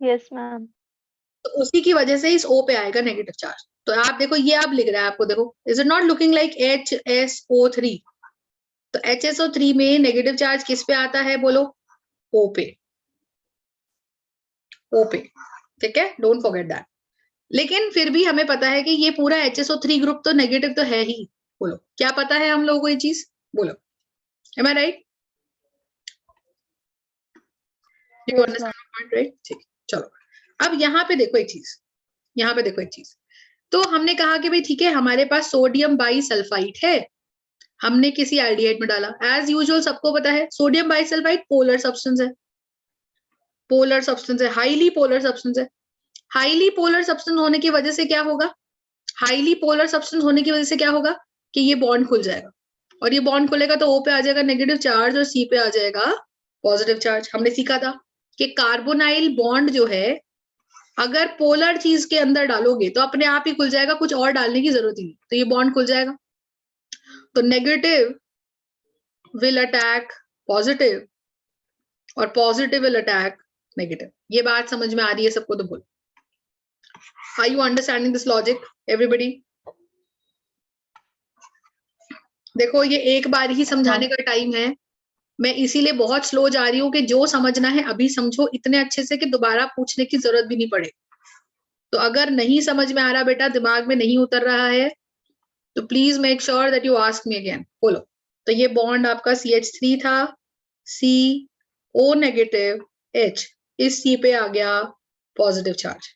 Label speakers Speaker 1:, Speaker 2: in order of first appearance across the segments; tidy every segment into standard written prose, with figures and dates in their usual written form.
Speaker 1: Yes ma'am.
Speaker 2: तो उसी की वजह से इस O पे आएगा नेगेटिव चार्ज। तो आप देखो ये आप लिख रहा है आपको, देखो is it not looking like HSO3? तो HSO3 में नेगेटिव चार्ज किस पे आता है बोलो? O पे, O पे, ठीक है, डोंट फॉरगेट दैट। लेकिन फिर भी हमें पता है कि ये पूरा HSO3 ग्रुप तो नेगेटिव तो है ही। बोलो क्या पता है हम लोगों को ये चीज? बोलो, am I right? You understand point right? ठीक, चलो अब यहाँ पे देखो एक चीज, यहाँ पे देखो एक चीज। तो हमने कहा कि भाई ठीक है, हमारे पास सोडियम बाईसल्फाइड है, हमने किसी एल्डिहाइड में डाला। एज यूजुअल सबको पता है सोडियम बाईसल्फाइड पोलर सब्सटेंस है, पोलर सब्सटेंस है, हाईली पोलर सब्सटेंस है। हाईली पोलर सब्सटेंस होने की वजह से क्या होगा? हाईली पोलर सब्सटेंस होने की वजह से क्या होगा कि ये बॉन्ड खुल जाएगा, और ये बॉन्ड खुलेगा तो O पे आ जाएगा नेगेटिव चार्ज और C पे आ जाएगा पॉजिटिव चार्ज। हमने सीखा था कि कार्बोनाइल बॉन्ड जो है अगर पोलर चीज के अंदर डालोगे तो अपने आप ही खुल जाएगा, कुछ और डालने की जरूरत ही नहीं, तो ये बॉन्ड खुल जाएगा। तो नेगेटिव विल अटैक पॉजिटिव और पॉजिटिव विल अटैक नेगेटिव। ये बात समझ में आ रही है सबको? तो बोलो, are you understanding this logic everybody? देखो ये एक बार ही समझाने का टाइम है, मैं इसीलिए बहुत स्लो जा रही हूँ कि जो समझना है अभी समझो इतने अच्छे से कि दोबारा पूछने की जरूरत भी नहीं पड़े। तो अगर नहीं समझ में आ रहा बेटा, दिमाग में नहीं उतर रहा है, तो please make sure that you ask me again. बोलो, तो ये बॉन्ड आपका CH3 था, CO नेगेटिव H, इस C पे आ गया पॉजिटिव चार्ज,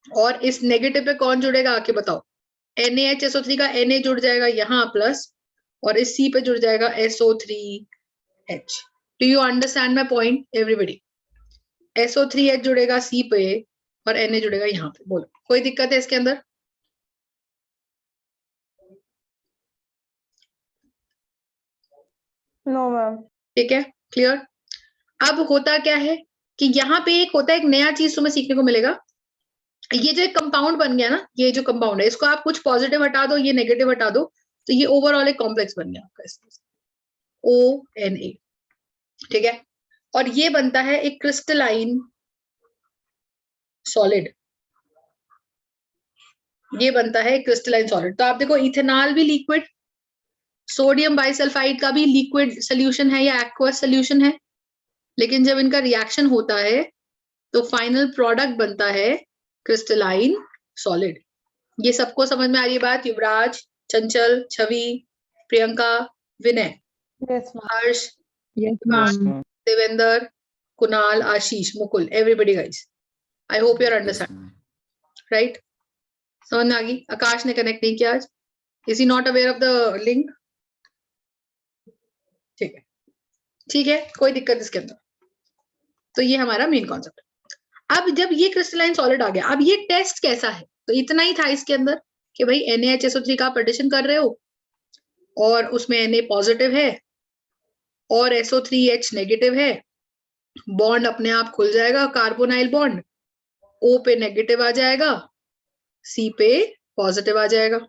Speaker 2: और इस नेगेटिव पे कौन जुड़ेगा आके बताओ? NaHSO3 का Na जुड़ जाएगा यहाँ प्लस, और इस C पे जुड़ जाएगा SO3H। Do you understand my point everybody? SO3H जुड़ेगा C पे और Na जुड़ेगा यहाँ पे। बोलो कोई दिक्कत है इसके अंदर?
Speaker 1: No ma'am.
Speaker 2: ठीक है, क्लियर? अब होता क्या है कि यहाँ पे एक होता है, एक नया चीज तुम्हें सीखने को मिलेगा। ये जो एक कंपाउंड बन गया ना, ये जो कंपाउंड है इसको आप कुछ पॉजिटिव हटा दो, ये नेगेटिव हटा दो, तो ये ओवरऑल एक कॉम्प्लेक्स बन गया आपका ONA, ठीक है। और ये बनता है एक क्रिस्टलाइन सॉलिड, ये बनता है क्रिस्टलाइन सॉलिड। तो आप देखो इथेनॉल भी लिक्विड, सोडियम बाइसल्फाइड का भी लिक्विड सोल्यूशन है या एक्वस सोल्यूशन है, लेकिन जब इनका रिएक्शन होता है तो फाइनल प्रोडक्ट बनता है क्रिस्टलाइन सॉलिड। ये सबको समझ में आ रही है बात? Yuvraj, Chanchal, Chhavi, Priyanka, Vinay, Harsh, Devendra, Kunal, Ashish, Mukul, everybody guys, I hope you are understand right? समझ में आ गई? आकाश ने कनेक्ट नहीं किया आज, is he not aware of the link? ठीक है, ठीक है, कोई दिक्कत इसके अंदर। तो ये हमारा मेन कॉन्सेप्ट है। अब जब ये क्रिस्टलाइन सॉलिड आ गया, अब ये टेस्ट कैसा है? तो इतना ही था इसके अंदर कि भाई NaHSO3 का आप एडिशन कर रहे हो और उसमें Na पॉजिटिव है और SO3H नेगेटिव है, बॉन्ड अपने आप खुल जाएगा, कार्बोनाइल बॉन्ड O पे नेगेटिव आ जाएगा, C पे पॉजिटिव आ जाएगा,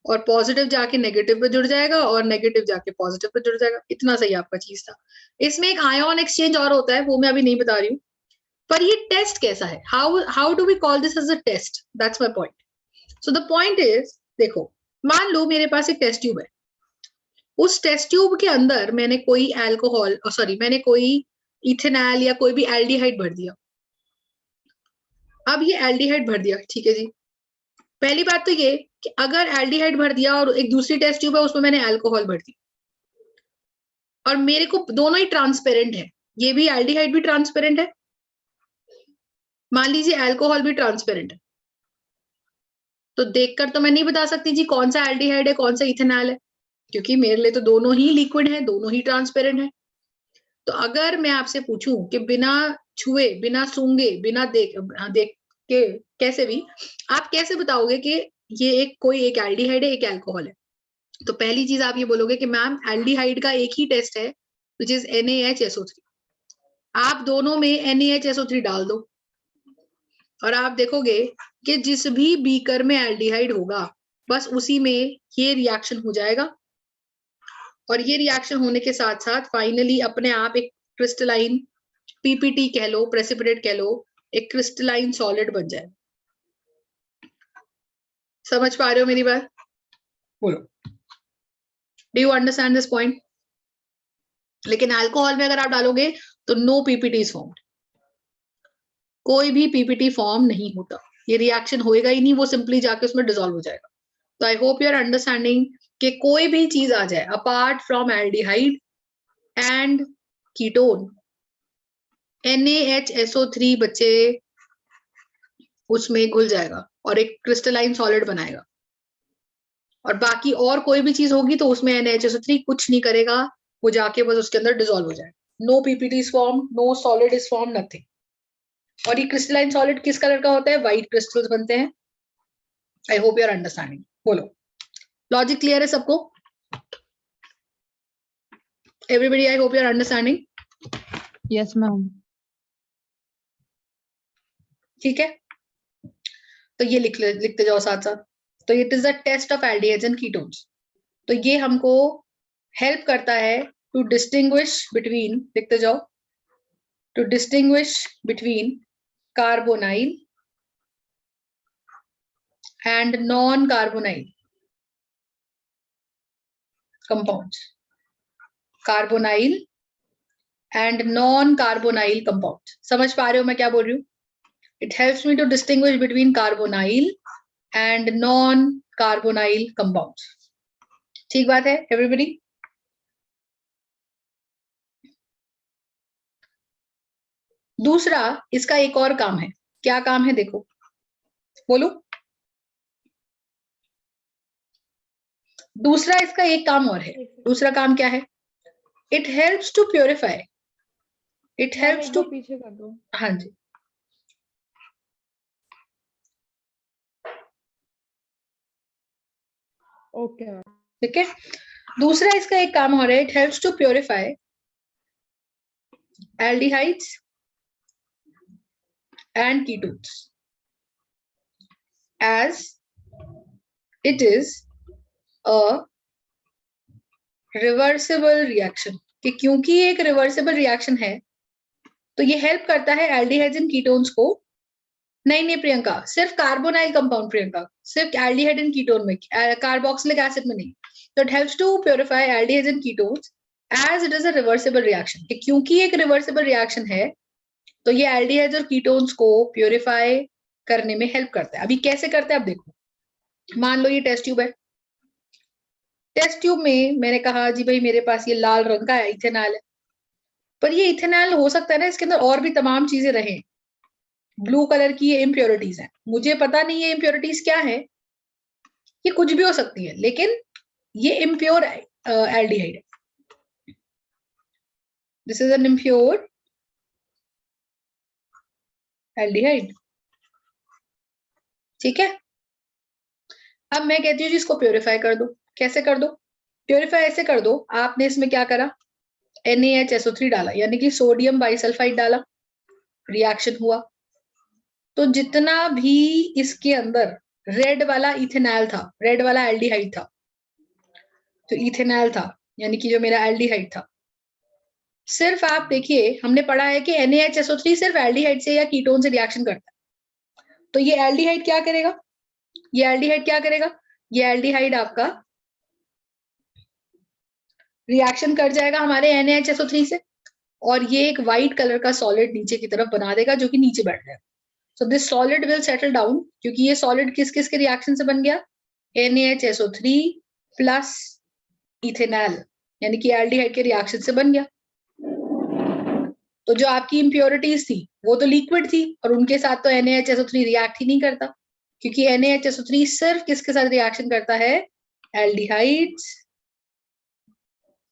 Speaker 2: और पॉजिटिव जाके नेगेटिव पे जुड़ जाएगा और नेगेटिव जाके पॉजिटिव पे जुड़ जाएगा। इतना सही आपका चीज था। इसमें एक आयन एक्सचेंज और होता है, वो मैं अभी नहीं बता रही हूँ, पर ये टेस्ट कैसा है? How do we call this as a test? That's my point. So the point is, देखो मान लो मेरे पास एक टेस्ट ट्यूब है, उस टेस्ट ट्यूब के अंदर मैंने कोई एल्कोहल, सॉरी मैंने कोई इथेनॉल या कोई भी एल्डिहाइड भर दिया। अब ये एल्डिहाइड भर दिया, ठीक है जी। पहली बात तो ये कि अगर एल्डिहाइड भर दिया और एक दूसरी टेस्ट ट्यूब है उसमें मैंने अल्कोहल भर दी, और मेरे को दोनों ही ट्रांसपेरेंट है, ये भी एल्डिहाइड भी ट्रांसपेरेंट है, मान लीजिए अल्कोहल भी ट्रांसपेरेंट है, तो देखकर तो मैं नहीं बता सकती जी कौन सा एल्डिहाइड है कौन सा इथेनॉल है, क्योंकि मेरे लिए तो दोनों ही लिक्विड है, दोनों ही ट्रांसपेरेंट है। तो अगर मैं आपसे पूछूं कि बिना छुए, बिना सूंघे, बिना देख के कैसे भी आप कैसे बताओगे कि ये एक कोई एक एल्डिहाइड है एक अल्कोहल है? तो पहली चीज आप ये बोलोगे कि मैम एल्डिहाइड का एक ही टेस्ट है विच इज NaHSO3, आप दोनों में NaHSO3 डाल दो और आप देखोगे कि जिस भी बीकर में एल्डिहाइड होगा बस उसी में ये रिएक्शन हो जाएगा, और ये रिएक्शन होने के साथ साथ फाइनली अपने आप एक क्रिस्टलाइन PPT कह लो, प्रेसिपिटेट कह लो, एक क्रिस्टलाइन सॉलिड बन जाए। समझ पा रहे हो मेरी बात? बोलो, do you understand this point? लेकिन अल्कोहल में अगर आप डालोगे तो नो पीपीटी फॉर्म, कोई भी पीपीटी फॉर्म नहीं होता, ये रिएक्शन होएगा ही नहीं, वो सिंपली जाके उसमें डिसॉल्व हो जाएगा। तो I hope you are understanding कि कोई भी चीज आ जाए apart from aldehyde and ketone, NaHSO3 बच्चे उसमें घुल जाएगा और एक क्रिस्टलाइन सॉलिड बनाएगा, और बाकी और कोई भी चीज होगी तो उसमें NaHSO3 कुछ नहीं करेगा, वो जाके बस उसके अंदर डिसॉल्व हो जाएगा। No PPT is form, no solid is form, nothing. और ये क्रिस्टलाइन सॉलिड किस कलर का होता है? व्हाइट क्रिस्टल्स बनते हैं। I hope you are understanding. बोलो, लॉजिक क्लियर है सबको? Everybody, I hope you are understanding.
Speaker 1: Yes ma'am.
Speaker 2: ठीक है, तो ये लिखते जाओ साथ साथ। तो it is the test of aldehydes and ketones. तो ये हमको हेल्प करता है टू डिस्टिंग्विश बिटवीन, लिखते जाओ, to distinguish between carbonyl and non-carbonyl compounds, carbonyl and non-carbonyl compounds। समझ पा रहे हो मैं क्या बोल रही हूँ? It helps me to distinguish between carbonyl and non-carbonyl compounds। ठीक बात है everybody? दूसरा इसका एक और काम है। क्या काम है देखो, बोलो। दूसरा इसका एक काम और है। दूसरा काम क्या है? It helps to purify, it helps to,
Speaker 1: पीछे कर दो।
Speaker 2: हाँ जी,
Speaker 1: ओके।
Speaker 2: ठीक है। दूसरा इसका एक काम हो रहा है, it helps to purify aldehydes and ketones as it is a reversible reaction। कि क्योंकि ये एक रिवर्सिबल रिएक्शन है तो ये हेल्प करता है एल्डिहाइड्स एंड कीटोन्स को। नहीं प्रियंका, सिर्फ कार्बोनाइल कंपाउंड प्रियंका, सिर्फ एल्डिहाइड एंड कीटोन में, कार्बोक्सिलिक एसिड में नहीं। तो it helps to purify aldehydes and ketones as it is a reversible reaction. कि क्योंकि एक रिवर्सिबल रिएक्शन है तो ये एल्डिहाइड्स और कीटोन्स को प्योरीफाई करने में हेल्प करता है। अभी कैसे करता है आप देखो। मान लो ये टेस्ट ट्यूब है, टेस्ट ट्यूब में मैंने कहा जी भाई मेरे पास ये लाल रंग का इथेनॉल है, पर ये इथेनॉल हो सकता है ना इसके अंदर और भी तमाम चीजें रहें। ब्लू कलर की ये इम्प्योरिटीज हैं, मुझे पता नहीं ये इम्प्योरिटीज क्या है, ये कुछ भी हो सकती है, लेकिन ये इम्प्योर एल्डिहाइड है। This is an impure aldehyde. ठीक है, अब मैं कहती हूँ जिसको प्योरीफाई कर दो। कैसे कर दो? प्योरीफाई ऐसे कर दो, आपने इसमें क्या करा, NaHSO3 डाला, यानी कि सोडियम बाइसल्फाइड डाला, रिएक्शन हुआ, तो जितना भी इसके अंदर रेड वाला इथेनॉल था, रेड वाला एल्डिहाइड था, तो इथेनॉल था यानी कि जो मेरा एल्डिहाइड था, सिर्फ आप देखिए हमने पढ़ा है कि NaHSO3 सिर्फ एल्डिहाइड से या कीटोन से रिएक्शन करता है। तो ये एल्डिहाइड क्या करेगा, ये एल्डिहाइड क्या करेगा, ये एल्डिहाइड आपका रिएक्शन कर जाएगा हमारे NaHSO3 से, और ये एक व्हाइट कलर का सॉलिड नीचे की तरफ बना देगा जो कि नीचे बैठ जाएगा। So this solid will settle down, क्योंकि ये सॉलिड किस किस के रिएक्शन से बन गया, NaHSO3 प्लस इथेनॉल यानी कि एल्डिहाइड के रिएक्शन से बन गया। तो जो आपकी इम्प्योरिटीज थी वो तो लिक्विड थी, और उनके साथ तो NaHSO3 रिएक्ट ही नहीं करता, क्योंकि NaHSO3 सिर्फ किसके साथ रिएक्शन करता है, एल्डिहाइड्स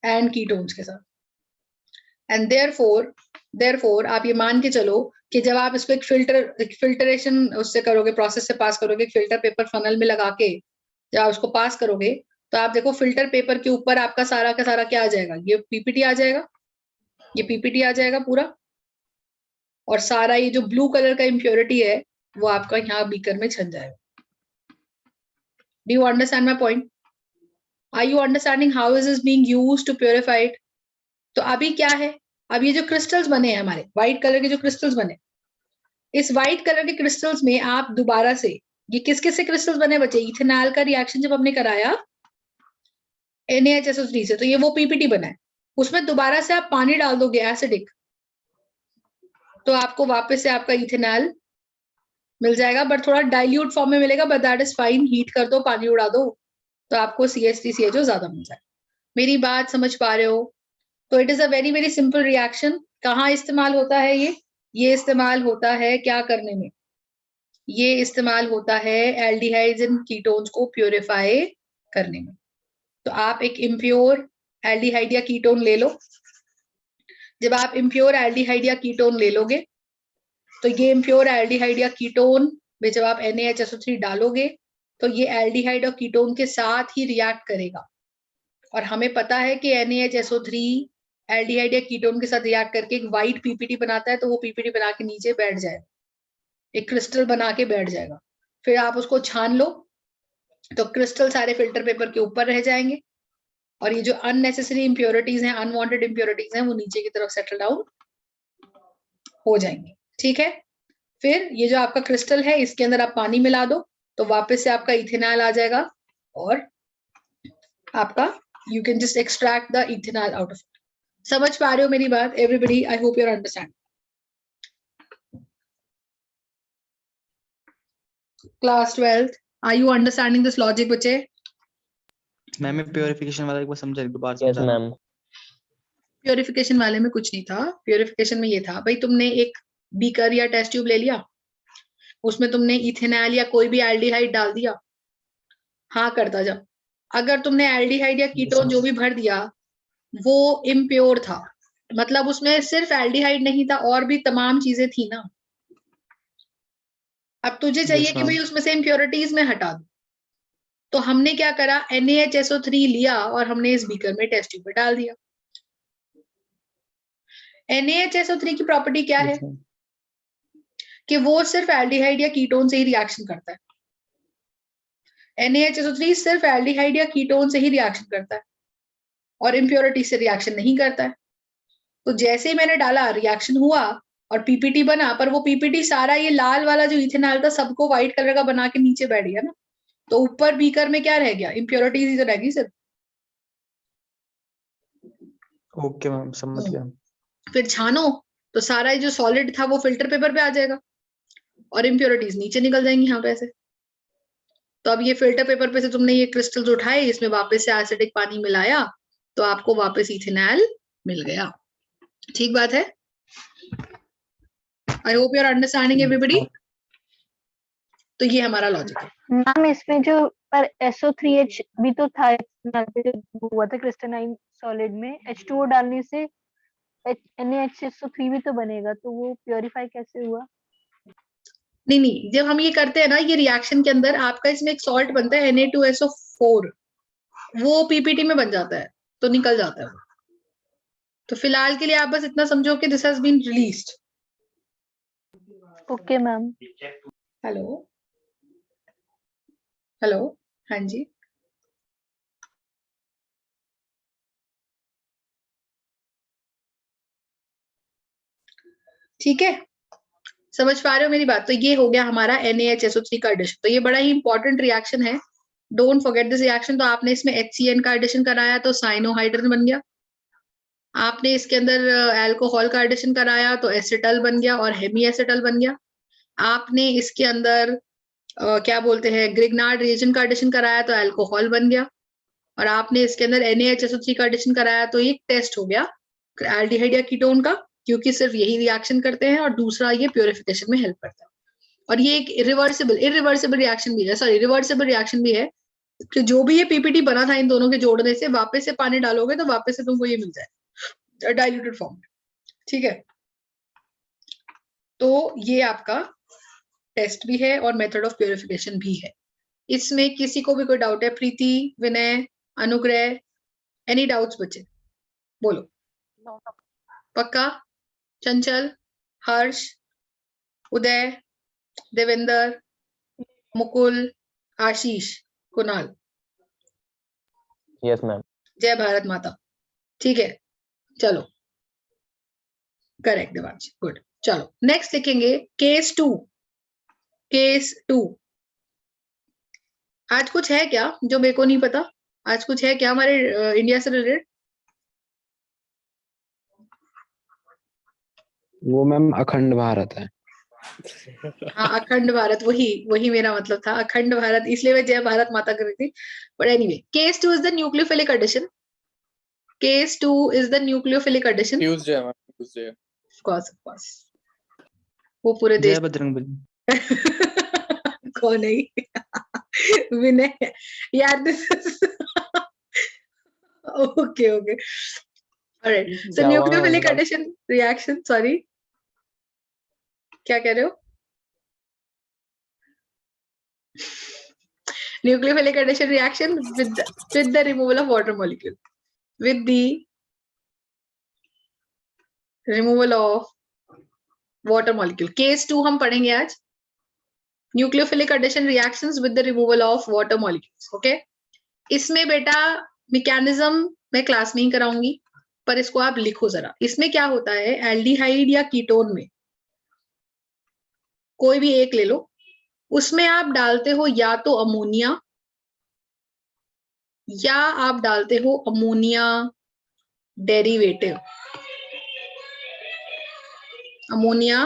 Speaker 2: एंड कीटोन्स के साथ। एंड देयरफॉर आप ये मान के चलो कि जब आप इसको एक फिल्टरेशन उससे करोगे, प्रोसेस से पास करोगे, फिल्टर पेपर फनल में लगा के जब आप उसको पास करोगे, तो आप देखो फिल्टर पेपर के ऊपर आपका सारा का सारा क्या आ जाएगा, ये पीपीटी आ जाएगा, ये पीपीटी आ जाएगा पूरा, और सारा ये जो ब्लू कलर का इम्प्योरिटी है वो आपका यहाँ बीकर में छन जाएगा। Do you understand my point? Are you understanding how is this being used to purify it? तो अभी क्या है, अब ये जो क्रिस्टल्स बने हैं हमारे व्हाइट कलर के जो क्रिस्टल्स बने, इस व्हाइट कलर के क्रिस्टल्स में आप दोबारा से, ये किस किस से क्रिस्टल्स बने बचे, इथेनॉल का रिएक्शन जब हमने कराया NaHSO3 से, तो ये वो पीपीटी बना है, उसमें दोबारा से आप पानी डाल दोगे एसिडिक, तो आपको वापस से आपका इथेनॉल मिल जाएगा, बट थोड़ा डाइल्यूट फॉर्म में मिलेगा, but that is fine, heat कर दो, पानी उड़ा दो, तो आपको CH3CHO ज्यादा मिल जाएगा। मेरी बात समझ पा रहे हो? तो it is a very very simple reaction. कहाँ इस्तेमाल होता है ये इस्तेमाल होता है क्या करने में, ये इस्तेमाल होता है एल्डिहाइड्स एंड कीटोन्स को प्यूरिफाई करने में। तो आप एक इम्प्योर एल्डिहाइड या कीटोन ले लो, जब आप इम्प्योर एल्डिहाइड या कीटोन ले लोगे, तो ये इम्प्योर एल्डिहाइड या कीटोन में जब आप NaHSO3 डालोगे, तो ये एल्डिहाइड और कीटोन के साथ ही रिएक्ट करेगा, और हमें पता है कि NaHSO3 एल्डिहाइड या कीटोन के साथ रिएक्ट करके एक व्हाइट पीपीटी बनाता है, तो वो पीपीटी बना के नीचे बैठ जाएगा, एक क्रिस्टल बना के बैठ जाएगा। फिर आप उसको छान लो, तो क्रिस्टल सारे फिल्टर पेपर के ऊपर रह जाएंगे, और ये जो अननेसेसरी इंप्योरिटीज हैं, अनवांटेड इंप्योरिटीज हैं, वो नीचे की तरफ सेटल डाउन हो जाएंगे। ठीक है, फिर ये जो आपका क्रिस्टल है, इसके अंदर आप पानी मिला दो, तो वापस से आपका इथेनॉल आ जाएगा, और आपका you can just extract the ethanol out of it. समझ पा रहे हो मेरी बात everybody? I hope you are understand. Class 12th, are you understanding this logic बच्चे?
Speaker 3: मैम मैं प्योरिफिकेशन वाला एक बार समझा, एक बार
Speaker 4: यस
Speaker 3: समझा।
Speaker 4: मैम।
Speaker 2: प्योरिफिकेशन वाले में कुछ नहीं था, प्योरिफिकेशन में ये था भाई, तुमने एक बीकर या टेस्ट ट्यूब ले लिया, उसमें तुमने इथेनॉल या कोई भी एल्डिहाइड डाल दिया, हाँ करता जा, अगर तुमने एल्डिहाइड या कीटोन जो भी भर दिया वो इम्प्योर था, मतलब उसमें सिर्फ एल्डिहाइड नहीं था, और भी तमाम चीजें थी ना, अब तुझे चाहिए
Speaker 3: Yes,
Speaker 2: कि
Speaker 3: ma'am.
Speaker 2: भाई उसमें से इम्प्योरिटीज में हटा दो, तो हमने क्या करा, NaHSO3 लिया और हमने इस बीकर में टेस्ट ट्यूब में डाल दिया। NaHSO3 की प्रॉपर्टी क्या है
Speaker 3: Yes, ma'am.
Speaker 2: कि वो सिर्फ एल्डिहाइड या कीटोन से ही रिएक्शन करता है। NaHSO3 सिर्फ एल्डिहाइड या कीटोन से ही रिएक्शन करता है, और इम्प्योरिटी से रिएक्शन नहीं करता है। तो जैसे ही मैंने डाला, रिएक्शन हुआ और पीपीटी बना, पर वो पीपीटी सारा ये लाल वाला जो इथेनॉल था सबको व्हाइट कलर का बना के नीचे बैठ गया ना, तो ऊपर बीकर में क्या रह गया, इम्प्योरिटीज ही तो रह गई सिर्फ।
Speaker 3: ओके मैम, समझ गया।
Speaker 2: फिर छानो, तो सारा जो सॉलिड था वो फिल्टर पेपर पे आ जाएगा, और इम्प्योरिटीज नीचे निकल जाएंगी यहाँ पे ऐसे। तो अब ये फिल्टर पेपर पे से तुमने ये क्रिस्टल्स उठाए, इसमें वापस से एसिडिक पानी मिलाया, तो आपको वापस इथेनॉल मिल गया। ठीक बात है? I hope you are understanding everybody. तो ये हमारा लॉजिक है।
Speaker 5: मैम इसमें जो पर SO3H भी तो था, जो हुआ था क्रिस्टलाइन सॉलिड में, H2O डालने से NaHSO3 भी तो बनेगा, तो वो प्योरीफाई कैसे हुआ?
Speaker 2: नहीं नहीं, जब हम ये करते हैं ना, ये रिएक्शन के अंदर आपका इसमें एक सॉल्ट बनता है Na2SO4, वो पीपीटी में बन जाता है, तो निकल जाता है। तो फिलहाल के लिए आप बस इतना समझो कि this has been released.
Speaker 5: Okay ma'am.
Speaker 2: Hello hello, हाँ जी, ठीक है, समझ पा रहे हो मेरी बात? तो ये हो गया हमारा NaHSO3 का एडिशन। तो ये बड़ा ही इंपॉर्टेंट रिएक्शन है, डोंट फॉरगेट दिस रिएक्शन। तो आपने इसमें HCN का एडिशन कराया तो साइनोहाइड्रन बन गया, आपने इसके अंदर अल्कोहल का एडिशन कराया तो एसिटल बन गया और हेमी एसिटल बन गया, आपने इसके अंदर क्या बोलते हैं ग्रिग्नार्ड रिएजेंट का एडिशन कराया तो अल्कोहल बन गया, और आपने इसके अंदर NaHSO3 का एडिशन कराया, तो ये टेस्ट हो गया एल्डिहाइड या कीटोन का, क्योंकि सिर्फ यही रिएक्शन करते हैं, और दूसरा ये प्योरिफिकेशन में हेल्प करता है। और ये एक इरिवर्सिबल रिएक्शन भी है, सॉरी रिवर्सिबल रिएक्शन भी है, कि जो भी ये पीपीटी बना था इन दोनों के जोड़ने से, वापस से पानी डालोगे तो वापस से तुमको ये मिल जाए डाइल्यूटेड फॉर्म। ठीक है, तो ये आपका टेस्ट भी है और मेथड ऑफ प्योरिफिकेशन भी है। इसमें किसी को भी कोई डाउट है? प्रीति, विनय, अनुग्रह, एनी डाउट्स बच्चे? बोलो। पक्का? चंचल, हर्ष, उदय, देवेंद्र, मुकुल, आशीष, कुणाल?
Speaker 4: Yes ma'am.
Speaker 2: जय भारत माता। ठीक है, चलो, करेक्ट देवांश, गुड। चलो नेक्स्ट लिखेंगे केस 2। केस 2 आज कुछ है क्या जो मेरे को नहीं पता? आज कुछ है क्या हमारे इंडिया से रिलेटेड?
Speaker 4: वो मैम अखंड भारत है।
Speaker 2: हाँ अखंड भारत, वही वही मेरा मतलब था, अखंड भारत, इसलिए मैं जय भारत माता कर रही थी। But anyway, case 2 is the nucleophilic addition. Case 2 is the nucleophilic addition.
Speaker 6: Tuesday ma'am, Tuesday.
Speaker 2: Of course वो पूरे
Speaker 3: जय
Speaker 2: देश
Speaker 3: बजरंग बली।
Speaker 2: कौन है ये? विनय यार, this okay okay, alright. So
Speaker 6: क्या हुआ
Speaker 2: nucleophilic
Speaker 6: ma'am?
Speaker 2: Addition reaction, sorry क्या कह रहे हो? Nucleophilic addition reaction with the removal of water molecule, with the removal of water molecule. Case 2 हम पढ़ेंगे आज, nucleophilic addition reactions with the removal of water molecules. Okay, इसमें बेटा mechanism मैं क्लास में ही कराऊंगी, पर इसको आप लिखो जरा। इसमें क्या होता है, एल्डिहाइड या कीटोन में कोई भी एक ले लो, उसमें आप डालते हो या तो अमोनिया या आप डालते हो अमोनिया डेरिवेटिव, अमोनिया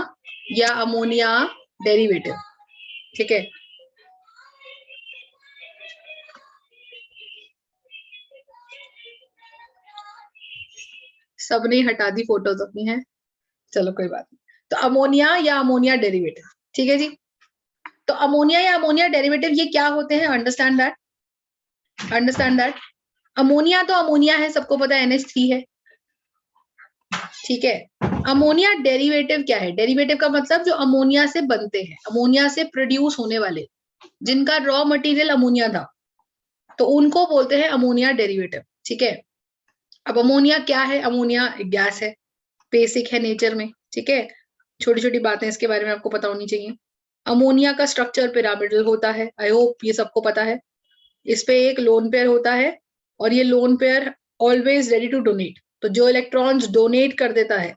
Speaker 2: या अमोनिया डेरिवेटिव, ठीक है। सबने हटा दी फोटोज अपनी है, चलो कोई बात नहीं। तो अमोनिया या अमोनिया डेरिवेटिव, ठीक है जी। तो अमोनिया या अमोनिया डेरिवेटिव ये क्या होते हैं, understand that, understand that. Ammonia तो अमोनिया है, सबको पता है NH3 है, ठीक है। अमोनिया डेरिवेटिव क्या है? डेरिवेटिव का मतलब जो अमोनिया से बनते हैं, अमोनिया से प्रोड्यूस होने वाले, जिनका रॉ मटेरियल अमोनिया था, तो उनको बोलते हैं अमोनिया डेरिवेटिव, ठीक है। अब अमोनिया क्या है? अमोनिया एक गैस है, बेसिक है नेचर में, ठीक है। छोटी छोटी बातें इसके बारे में आपको पता होनी चाहिए। अमोनिया का स्ट्रक्चर पिरामिडल होता है, आई होप ये सबको पता है। इस पे एक लोन पेयर होता है और ये lone pair always ready to donate, तो जो इलेक्ट्रॉन्स डोनेट कर देता है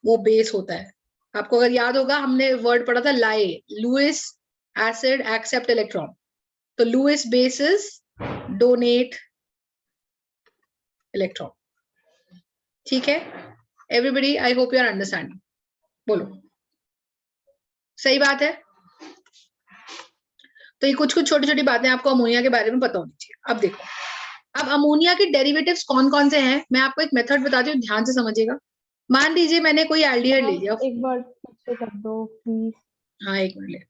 Speaker 2: वो बेस होता है। आपको अगर याद होगा हमने वर्ड पढ़ा था लाए, लुइस एसिड एक्सेप्ट इलेक्ट्रॉन, तो लुइस बेसिस डोनेट इलेक्ट्रॉन, ठीक है। Everybody, I hope you are understanding, बोलो सही बात है। तो ये कुछ कुछ छोटी छोटी बातें आपको अमोनिया के बारे में पता होनी चाहिए। अब देखो, अब अमोनिया के डेरिवेटिव्स कौन कौन से हैं, मैं आपको एक मेथड बताती हूँ, ध्यान से समझिएगा। मान लीजिए मैंने कोई एल्डिहाइड ले लिया,
Speaker 1: एक बार पीछे कर दो प्लीज।
Speaker 2: हाँ एक मिनट ले,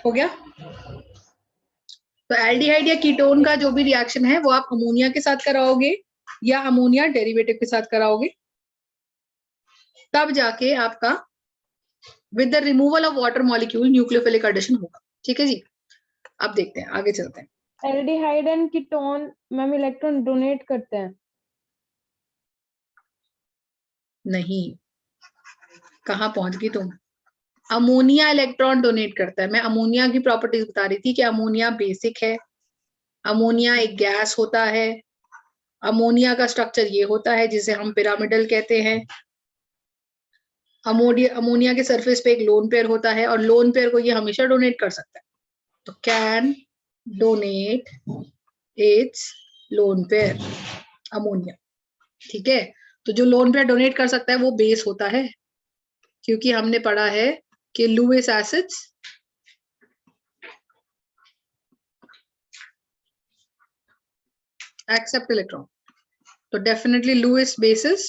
Speaker 2: हो गया। तो एल्डिहाइड या कीटोन का जो भी रिएक्शन है वो आप अमोनिया के साथ कराओगे या अमोनिया डेरिवेटिव के साथ कराओगे, तब जाके आपका with the removal of water molecule nucleophilic addition होगा, ठीक है जी। अब देखते हैं, आगे चलते हैं।
Speaker 1: Aldehyde and ketone ma'am electron donate करते हैं?
Speaker 2: नहीं, कहाँ पहुंच गई तुम? अमोनिया इलेक्ट्रॉन डोनेट करता है। मैं अमोनिया की प्रॉपर्टीज बता रही थी कि अमोनिया बेसिक है, अमोनिया एक गैस होता है, अमोनिया का स्ट्रक्चर ये होता है जिसे हम पिरामिडल कहते हैं। अमोनिया के सरफेस पे एक लोन पेयर होता है और लोन पेयर को ये हमेशा डोनेट कर सकता है, तो can donate it's lone pair ammonia, ठीक है। तो जो लोन पेयर डोनेट कर सकता है वो बेस होता है, क्योंकि हमने पढ़ा है कि लुइस एसिड्स एक्सेप्ट इलेक्ट्रॉन, तो definitely Lewis bases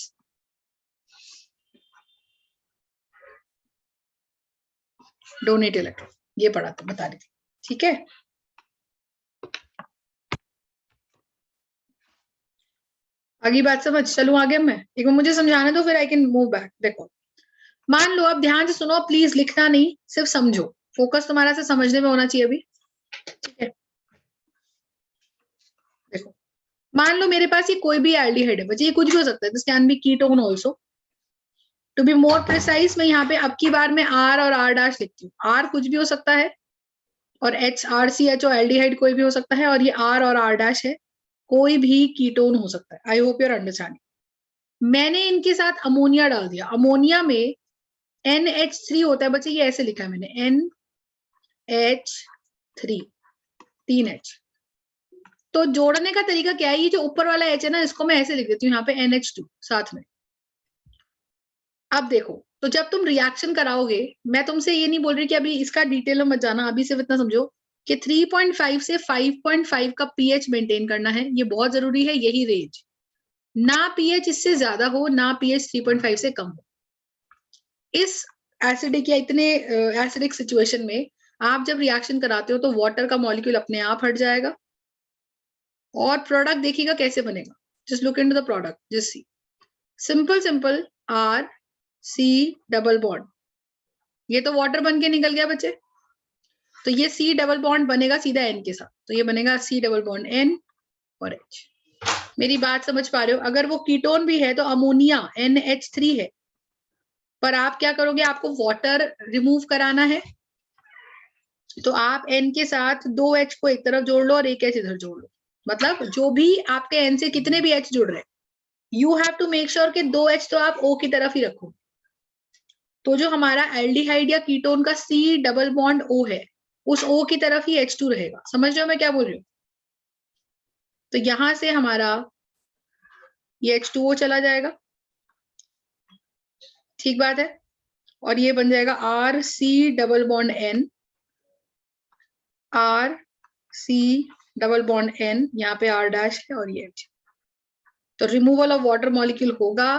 Speaker 2: donate electron, ये पढ़ा था, बता रही थी, ठीक है। आगे बात समझ, चलूं आगे मैं, एक बार मुझे समझाने दो फिर आई कैन मूव बैक। देखो, मान लो, अब ध्यान से सुनो प्लीज, लिखना नहीं, सिर्फ समझो, फोकस तुम्हारा से समझने में होना चाहिए अभी, ठीक है। मान लो मेरे पास ये कोई भी एल्डिहाइड है बच्चे, ये कुछ भी हो सकता है, this can be ketone also. To be more precise मैं यहाँ पे अब की बार में R और R डैश लिखती हूँ। R कुछ भी हो सकता है और HRCHO एल्डिहाइड कोई भी हो सकता है, और ये R और R डैश है, कोई भी कीटोन हो सकता है। I hope your understanding. मैंने इनके साथ अमोनिया डाल दिया। अमोनिया में NH3 होता है बच्चे, ये ऐसे लिखा है मैंने NH3 3H। तो जोड़ने का तरीका क्या है, ये जो ऊपर वाला H है ना, इसको मैं ऐसे लिख देती हूँ यहाँ पे NH2 साथ में। अब देखो, तो जब तुम रिएक्शन कराओगे, मैं तुमसे ये नहीं बोल रही कि अभी इसका डिटेल में मत जाना, अभी सिर्फ इतना समझो कि 3.5 से 5.5 का पीएच मेंटेन करना है, ये बहुत जरूरी है, यही रेंज। ना पीएच इससे ज्यादा हो, ना पीएच 3.5 से कम हो। इस एसिडिक या इतने एसिडिक सिचुएशन में आप जब रिएक्शन कराते हो तो वाटर का मॉलिक्यूल अपने आप हट जाएगा और प्रोडक्ट देखिएगा कैसे बनेगा। Just look into the product, just see, simple R C double bond, ये तो वाटर बन के निकल गया बच्चे। तो ये C डबल बॉन्ड बनेगा सीधा N के साथ, तो ये बनेगा C डबल बॉन्ड N और H। मेरी बात समझ पा रहे हो? अगर वो कीटोन भी है तो अमोनिया NH3 है, पर आप क्या करोगे, आपको वाटर रिमूव कराना है, तो आप N के साथ 2H को एक तरफ जोड़ लो और एक H इधर जोड़ लो। मतलब जो भी आपके N से कितने भी H जुड़ रहे हैं, you have to make sure कि 2H तो आप O की तरफ ही रखो। तो जो हमारा एल्डिहाइड या कीटोन का C डबल बॉन्ड O है, उस O की तरफ ही H2 रहेगा। समझ रहे हो मैं क्या बोल रही हूँ? तो यहां से हमारा ये H2O चला जाएगा, ठीक बात है, और ये बन जाएगा RC double bond N, RC double bond N, यहाँ पे R डैश है और ये H। तो रिमूवल ऑफ वाटर मॉलिक्यूल होगा,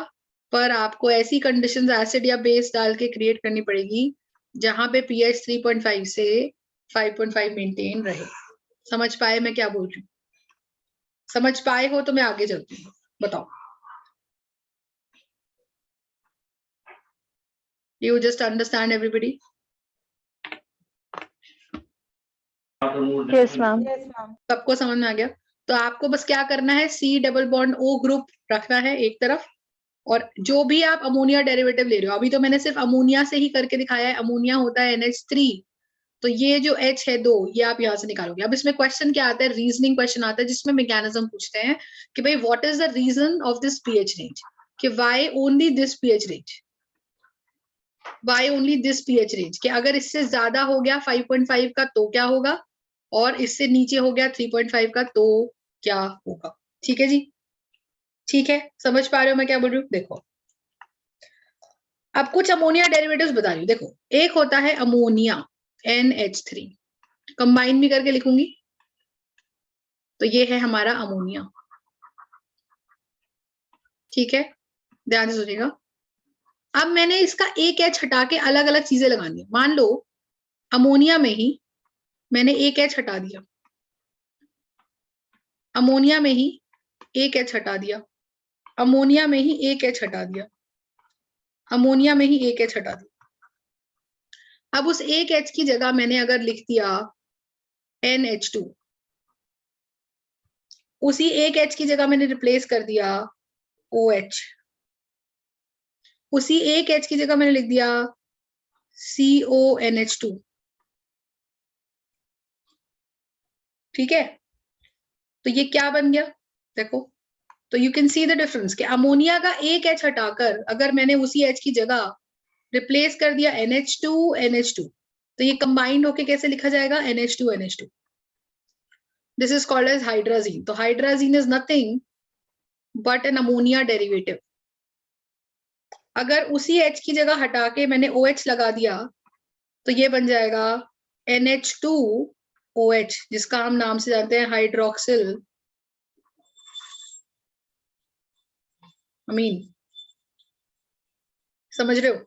Speaker 2: पर आपको ऐसी कंडीशंस एसिड या बेस डाल के क्रिएट करनी पड़ेगी जहां पे पीएच 3.5 से 5.5 मेंटेन रहे। समझ पाए मैं क्या बोल रही हूँ? समझ पाए हो तो मैं आगे चलती हूँ, बताओ। You just understand everybody?
Speaker 5: Yes ma'am.
Speaker 2: सबको समझ में आ गया? तो आपको बस क्या करना है, C double bond O group रखना है एक तरफ, और जो भी आप अमोनिया डेरिवेटिव ले रहे हो, अभी तो मैंने सिर्फ अमोनिया से ही करके दिखाया है, अमोनिया होता है NH3, तो ये जो H है 2, ये आप यहाँ से निकालोगे। अब इसमें क्वेश्चन क्या आता है, रीजनिंग क्वेश्चन आता है, जिसमें मैकेनिज्म पूछते हैं कि भाई what is the reason of this pH range, कि why only this pH range, why only this pH range, कि अगर इससे ज्यादा हो गया 5.5 का तो क्या होगा, और इससे नीचे हो गया 3.5 का तो क्या होगा। ठीक है जी, ठीक है, समझ पा रहे हो मैं क्या बोल रही हूँ? देखो अब कुछ अमोनिया डेरिवेटिव्स बता रही हूँ। देखो, एक होता है अमोनिया NH3, कंबाइन भी करके लिखूंगी, तो ये है हमारा अमोनिया, ठीक है, ध्यान से सुनिएगा। अब मैंने इसका एक H हटा के अलग अलग चीजें लगानी है। मान लो अमोनिया में ही मैंने एक H हटा दिया, अमोनिया में ही एक H हटा दिया, अमोनिया में ही एक H हटा दिया, अमोनिया में ही एक H हटा दिया। अब उस एक H की जगह मैंने अगर लिख दिया NH2, उसी एक H की जगह मैंने रिप्लेस कर दिया OH, उसी एक H की जगह मैंने लिख दिया CONH2, ठीक है। तो ये क्या बन गया, देखो, तो you can see the difference कि अमोनिया का एक H हटाकर अगर मैंने उसी H की जगह रिप्लेस कर दिया NH2 NH2, तो ये कंबाइंड होके कैसे लिखा जाएगा, NH2 NH2। This is called as hydrazine. तो hydrazine is nothing but an ammonia derivative. अगर उसी H की जगह हटा के मैंने OH लगा दिया तो ये बन जाएगा NH2OH, जिसका हम नाम से जानते हैं हाइड्रोक्सिल अमीन। समझ रहे हो?